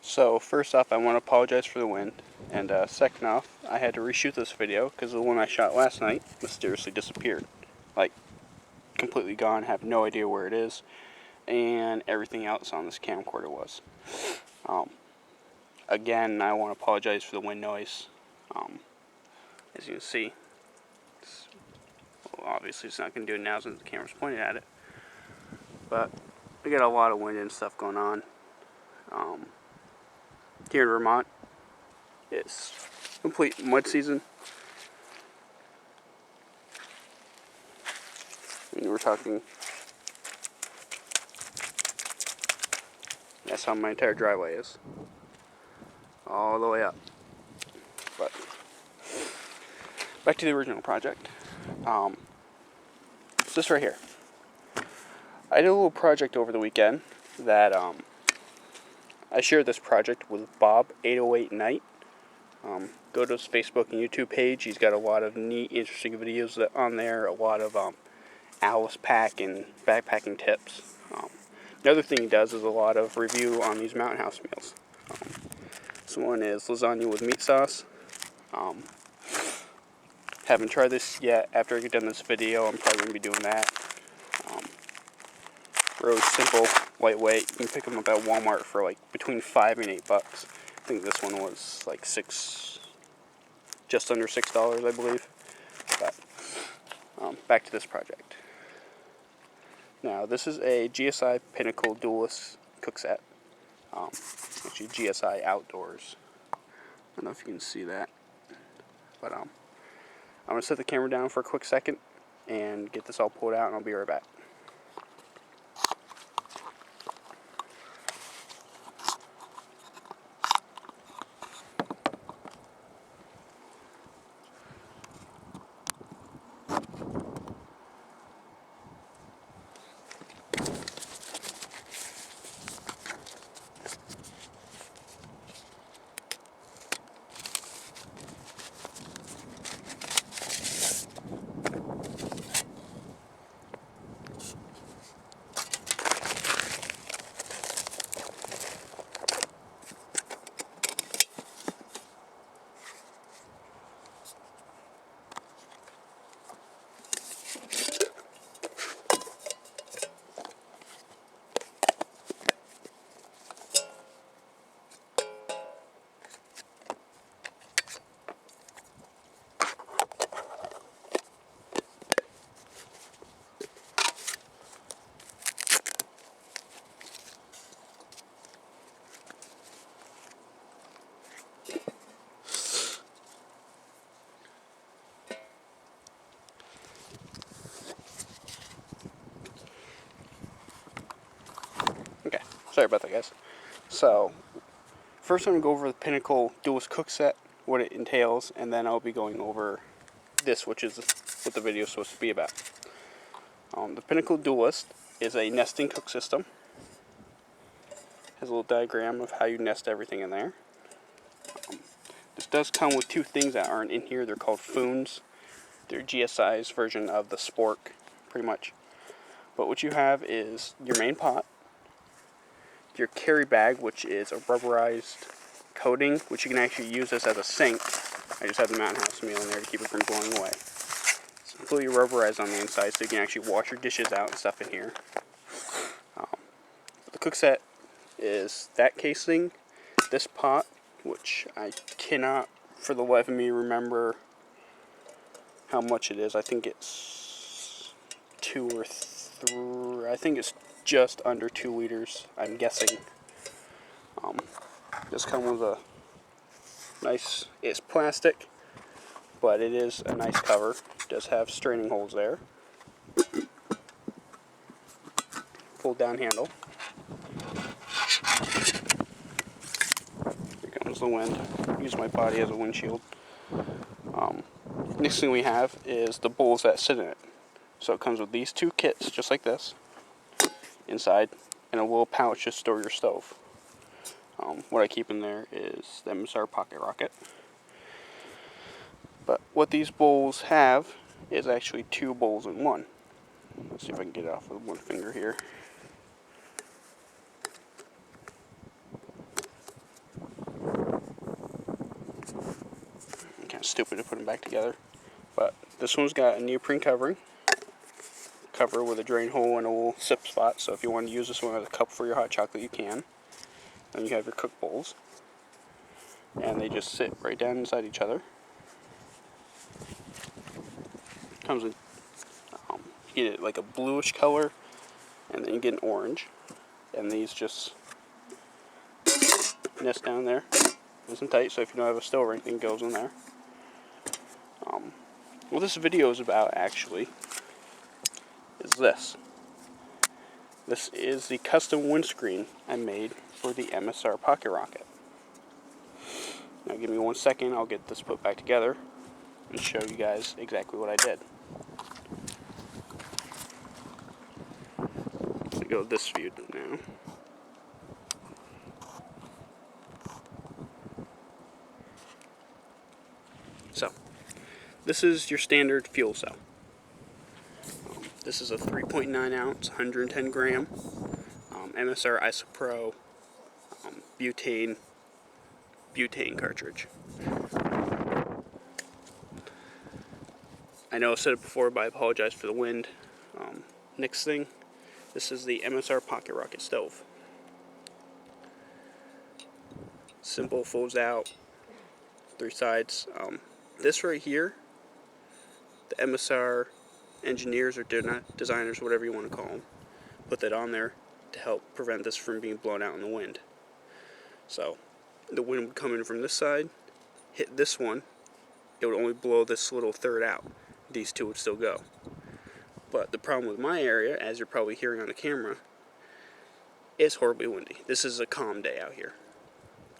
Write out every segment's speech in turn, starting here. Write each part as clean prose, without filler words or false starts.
So first off, I want to apologize for the wind, and second off, I had to reshoot this video because the one I shot last night mysteriously disappeared. Like, completely gone, have no idea where it is, and everything else on this camcorder was. Again, I want to apologize for the wind noise. As you can see, obviously it's not going to do it now since the camera's pointed at it, but we got a lot of wind and stuff going on. Here in Vermont, it's complete mud season. I mean, we're talking, that's how my entire driveway is, all the way up. But back to the original project. It's this right here. I did a little project over the weekend that I shared this project with Bob 808 Night. Go to his Facebook and YouTube page. He's got a lot of neat, interesting videos on there. A lot of Alice pack and backpacking tips. The other thing he does is a lot of review on these mountain house meals. This one is lasagna with meat sauce. Haven't tried this yet. After I get done this video, I'm probably going to be doing that. Really simple, lightweight. You can pick them up at Walmart for like between $5 and $8. I think this one was like just under $6, I believe. But back to this project. Now, this is a GSI Pinnacle Duelist cook set. Actually, GSI Outdoors. I don't know if you can see that, but I'm gonna set the camera down for a quick second and get this all pulled out, and I'll be right back. Okay, sorry about that, guys. So, first I'm going to go over the Pinnacle Duelist Cook Set, what it entails, and then I'll be going over this, which is what the video is supposed to be about. The Pinnacle Duelist is a nesting cook system. Has a little diagram of how you nest everything in there. This does come with two things that aren't in here. They're called Foons. They're GSI's version of the spork, pretty much. But what you have is your main pot, your carry bag, which is a rubberized coating, which you can actually use this as a sink. I just have the mountain house meal in there to keep it from blowing away. It's completely rubberized on the inside, so you can actually wash your dishes out and stuff in here. The cook set is that casing, this pot, which I cannot for the life of me remember how much it is. I think it's 2 or 3, I think it's just under 2 liters, I'm guessing. This comes with a nice, it's plastic, but it is a nice cover. It does have straining holes there. Fold down handle. Here comes the wind. Use my body as a windshield. Next thing we have is the bowls that sit in it. So it comes with these 2 kits, just like this, inside, and a little pouch to store your stove. What I keep in there is the MSR Pocket Rocket. But what these bowls have is actually 2 bowls in one. Let's see if I can get it off with one finger here. stupid to put them back together. But this one's got a neoprene cover with a drain hole and a little sip spot, so if you want to use this one as a cup for your hot chocolate, you can. Then you have your cook bowls, and they just sit right down inside each other. Comes in, you get it like a bluish color, and then you get an orange, and these just nest down there, nice and tight, so if you don't have a stove or anything, it goes in there. What this video is about, actually, is this. This is the custom windscreen I made for the MSR Pocket Rocket. Now give me 1 second, I'll get this put back together and show you guys exactly what I did. Let me go this view now. So, this is your standard fuel cell. This is a 3.9 ounce, 110 gram MSR Isopro butane cartridge. I know I've said it before, but I apologize for the wind. Next thing, this is the MSR Pocket Rocket stove. Simple, folds out, 3 sides. This right here, the MSR engineers or designers, whatever you want to call them, put that on there to help prevent this from being blown out in the wind. So the wind would come in from this side, hit this one, it would only blow this little third out. These two would still go. But the problem with my area, as you're probably hearing on the camera, is horribly windy. This is a calm day out here.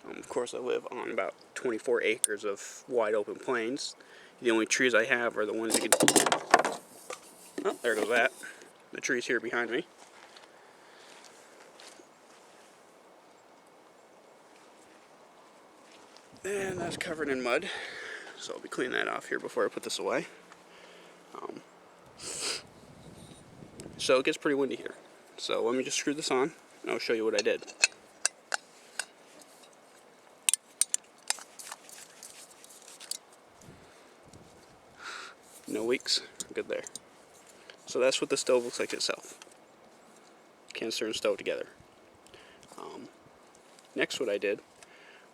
Of course, I live on about 24 acres of wide open plains. The only trees I have are the ones you can... Oh, there goes that. The trees here behind me. And that's covered in mud. So I'll be cleaning that off here before I put this away. So it gets pretty windy here. So let me just screw this on and I'll show you what I did. No leaks, good there. So that's what the stove looks like itself. Canister and stove together. Next what I did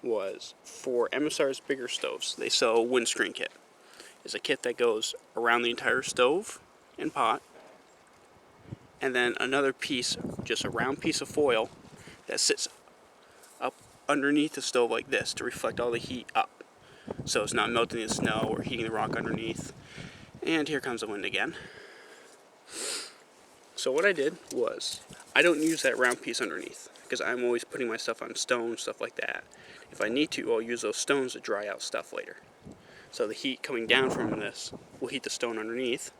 was, for MSR's bigger stoves, they sell a windscreen kit. It's a kit that goes around the entire stove and pot, and then another piece, just a round piece of foil, that sits up underneath the stove like this to reflect all the heat up, so it's not melting the snow or heating the rock underneath. And here comes the wind again. So what I did was, I don't use that round piece underneath, because I'm always putting my stuff on stones, stuff like that. If I need to, I'll use those stones to dry out stuff later. So the heat coming down from this will heat the stone underneath.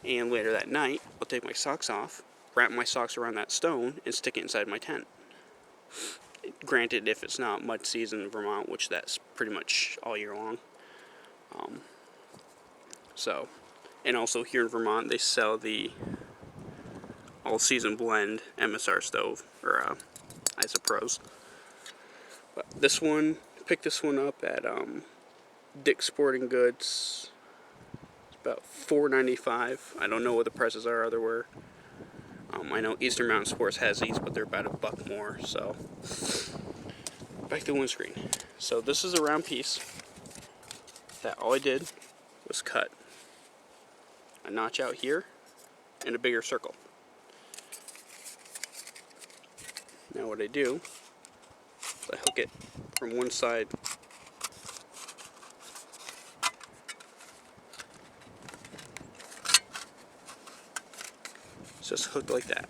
And later that night, I'll take my socks off, wrap my socks around that stone, and stick it inside my tent. Granted, if it's not mud season in Vermont, which that's pretty much all year long. And also here in Vermont, they sell the all-season blend MSR stove, or Isopros. But this one, picked this one up at Dick's Sporting Goods. It's about $4.95. I don't know what the prices are everywhere. I know Eastern Mountain Sports has these, but they're about $1 more. So back to the windscreen. So this is a round piece that all I did was cut a notch out here and a bigger circle. Now what I do is I hook it from one side it's just hooked like that.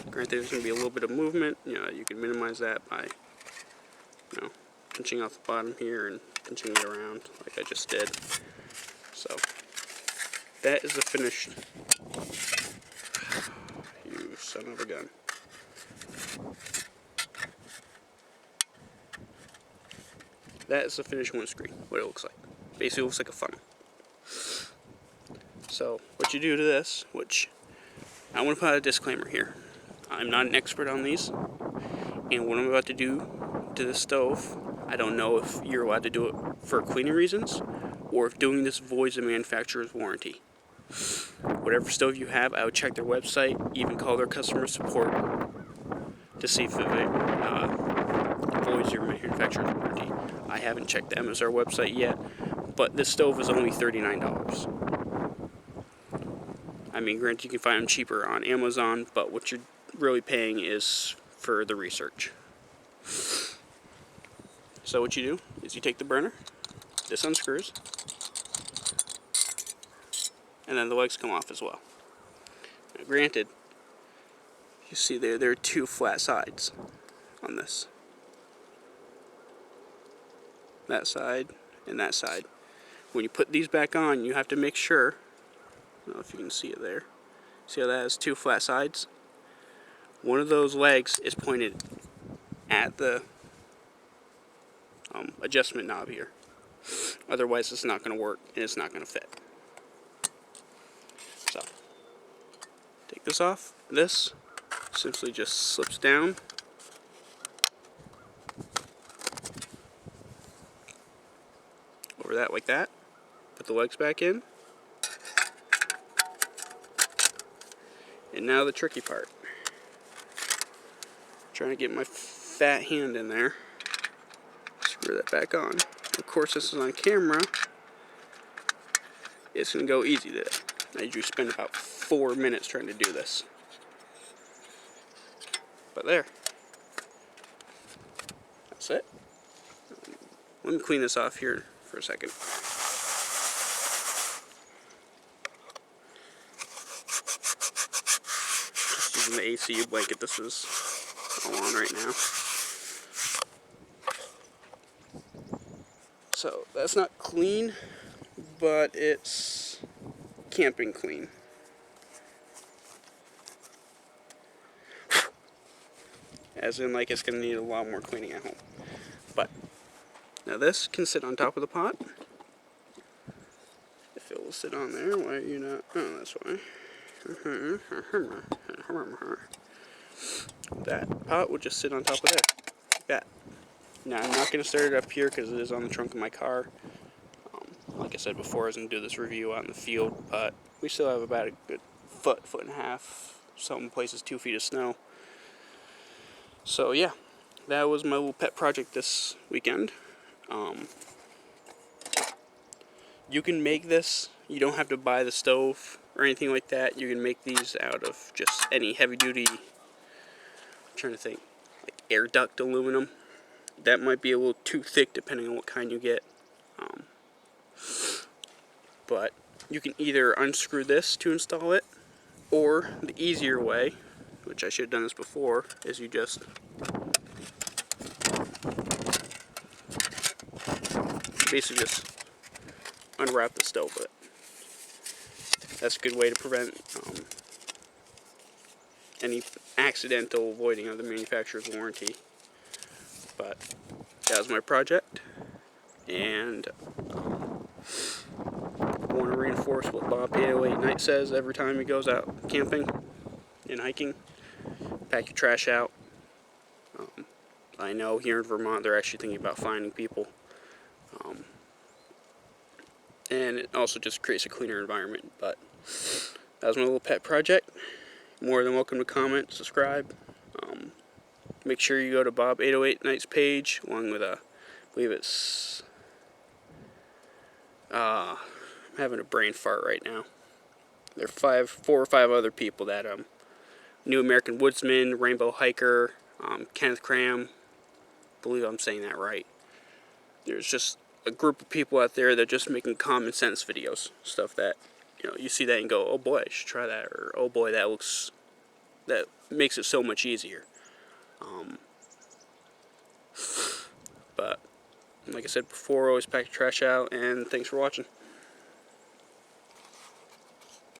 Granted, there's going to be a little bit of movement. You can minimize that by pinching off the bottom here and pinching it around like I just did. So that is the finished. You son of a gun. That is the finished windscreen, what it looks like. Basically, it looks like a funnel. So, what you do to this, which I want to put a disclaimer here. I'm not an expert on these, and what I'm about to do to the stove, I don't know if you're allowed to do it for cleaning reasons, or if doing this voids the manufacturer's warranty. Whatever stove you have, I would check their website, even call their customer support to see if it voids your manufacturer's warranty. I haven't checked the MSR website yet, but this stove is only $39. I mean, granted, you can find them cheaper on Amazon, but what you're really paying is for the research. So what you do is you take the burner, this unscrews, and then the legs come off as well. Now, granted, you see there are two flat sides on this. That side and that side. When you put these back on, you have to make sure, I don't know if you can see it there. See how that has two flat sides? One of those legs is pointed at the adjustment knob here. Otherwise, it's not going to work and it's not going to fit. So, take this off. This simply just slips down. Over that like that. Put the legs back in. And now the tricky part. Trying to get my fat hand in there. Screw that back on. Of course, this is on camera. It's going to go easy today. I usually spend about 4 minutes trying to do this. But there. That's it. Let me clean this off here for a second. Just using the ACU blanket, this is all on right now. So that's not clean, but it's camping clean. As in, like, it's going to need a lot more cleaning at home. But now this can sit on top of the pot. If it will sit on there, why are you not? Oh, that's why. That pot will just sit on top of there, like that. Now I'm not going to start it up here because it is on the trunk of my car. Like I said before, I was going to do this review out in the field, but we still have about a good foot and a half, some places 2 feet of snow. So yeah, that was my little pet project this weekend. You can make this. You don't have to buy the stove or anything like that. You can make these out of just any heavy duty, I'm trying to think, like air duct aluminum. That might be a little too thick depending on what kind you get. But you can either unscrew this to install it, or the easier way, which I should have done this before, is you just basically just unwrap the stove with it. That's a good way to prevent any accidental voiding of the manufacturer's warranty. But that was my project, and I want to reinforce what Bob 808 Night says every time he goes out camping and hiking: pack your trash out. I know here in Vermont they're actually thinking about fining people, and it also just creates a cleaner environment. But that was my little pet project. More than welcome to comment, subscribe. Make sure you go to Bob 808 Night's page, along with I believe it's I'm having a brain fart right now. There are 4 or 5 other people that New American Woodsman, Rainbow Hiker, Kenneth Cram. I believe I'm saying that right. There's just a group of people out there that are just making common sense videos, stuff that, you know, you see that and go, oh boy, I should try that, or oh boy, that makes it so much easier. But like I said before, always pack your trash out, and thanks for watching.